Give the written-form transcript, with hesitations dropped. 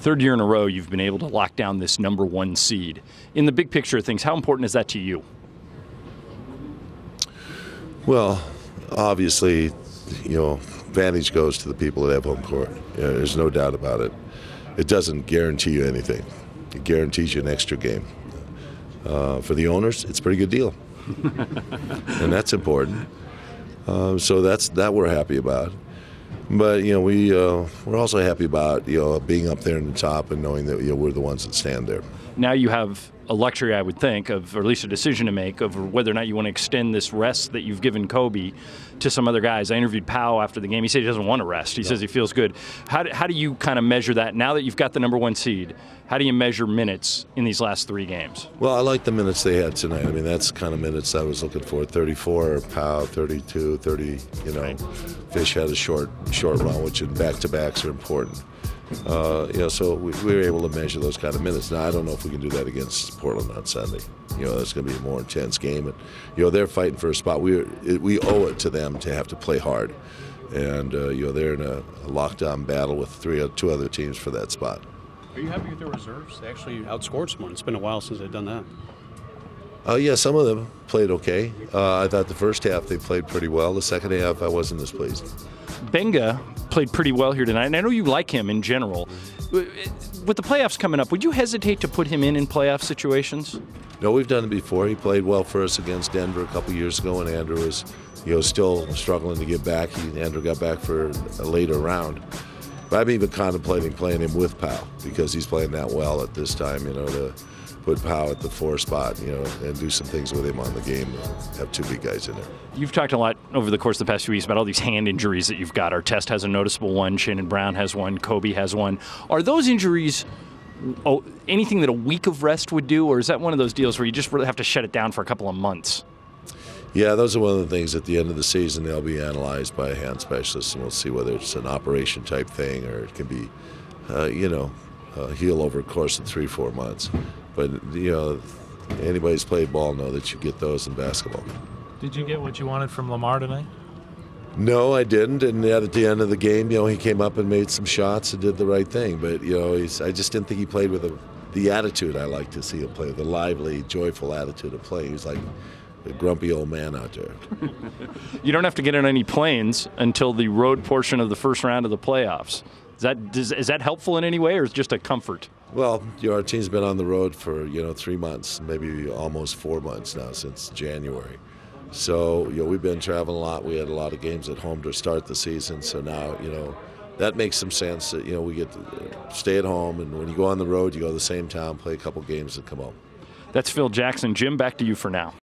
Third year in a row, you've been able to lock down this number one seed. In the big picture of things, how important is that to you? Well, obviously, advantage goes to the people that have home court. There's no doubt about it. It doesn't guarantee you anything. It guarantees you an extra game. For the owners, it's a pretty good deal, and that's important. So that we're happy about. But we're also happy about being up there in the top and knowing that we're the ones that stand there. Now you have a luxury, I would think, or at least a decision to make of whether or not you want to extend this rest that you've given Kobe to some other guys. I interviewed Powell after the game. He said he doesn't want to rest. He says he feels good. How do you kind of measure that? Now that you've got the number one seed, how do you measure minutes in these last three games? Well, I like the minutes they had tonight. I mean, that's the kind of minutes I was looking for. 34, Powell, 32, 30. Right. Fish had a short run, which in back-to-backs are important. So we were able to measure those kind of minutes. Now, I don't know if we can do that against Portland on Sunday. It's going to be a more intense game. And, they're fighting for a spot. We owe it to them to have to play hard. And, they're in a lockdown battle with two other teams for that spot. Are you happy with the reserves? They actually outscored someone. It's been a while since they've done that. Yeah, some of them played okay. I thought the first half they played pretty well. The second half, I wasn't as pleased. Benga played pretty well here tonight, and I know you like him in general. With the playoffs coming up, would you hesitate to put him in playoff situations? No, we've done it before. He played well for us against Denver a couple years ago, and Andrew was, still struggling to get back. Andrew got back for a later round. But I'm even contemplating playing him with Powell because he's playing that well at this time, to put Powell at the 4 spot, and do some things with him on the game. Have two big guys in there. You've talked a lot over the course of the past few weeks about all these hand injuries that you've got. Artest has a noticeable one. Shannon Brown has one. Kobe has one. Are those injuries anything that a week of rest would do, or is that one of those deals where you just really have to shut it down for a couple of months? Yeah, those are one of the things at the end of the season they'll be analyzed by a hand specialist, and we'll see whether it's an operation type thing or it can be, heal over the course of 3-4 months. But, anybody's played ball know that you get those in basketball. Did you get what you wanted from Lamar tonight? No, I didn't. And at the end of the game, he came up and made some shots and did the right thing. But, I just didn't think he played with the attitude I like to see him play, the lively, joyful attitude of play. He was like a grumpy old man out there. You don't have to get on any planes until the road portion of the first round of the playoffs. Is that helpful in any way, or is it just a comfort? Well, our team's been on the road for 3 months, maybe almost 4 months now since January. So we've been traveling a lot. We had a lot of games at home to start the season. So now that makes some sense that we get to stay at home, and when you go on the road, you go to the same town, play a couple games, and come home. That's Phil Jackson. Jim, back to you for now.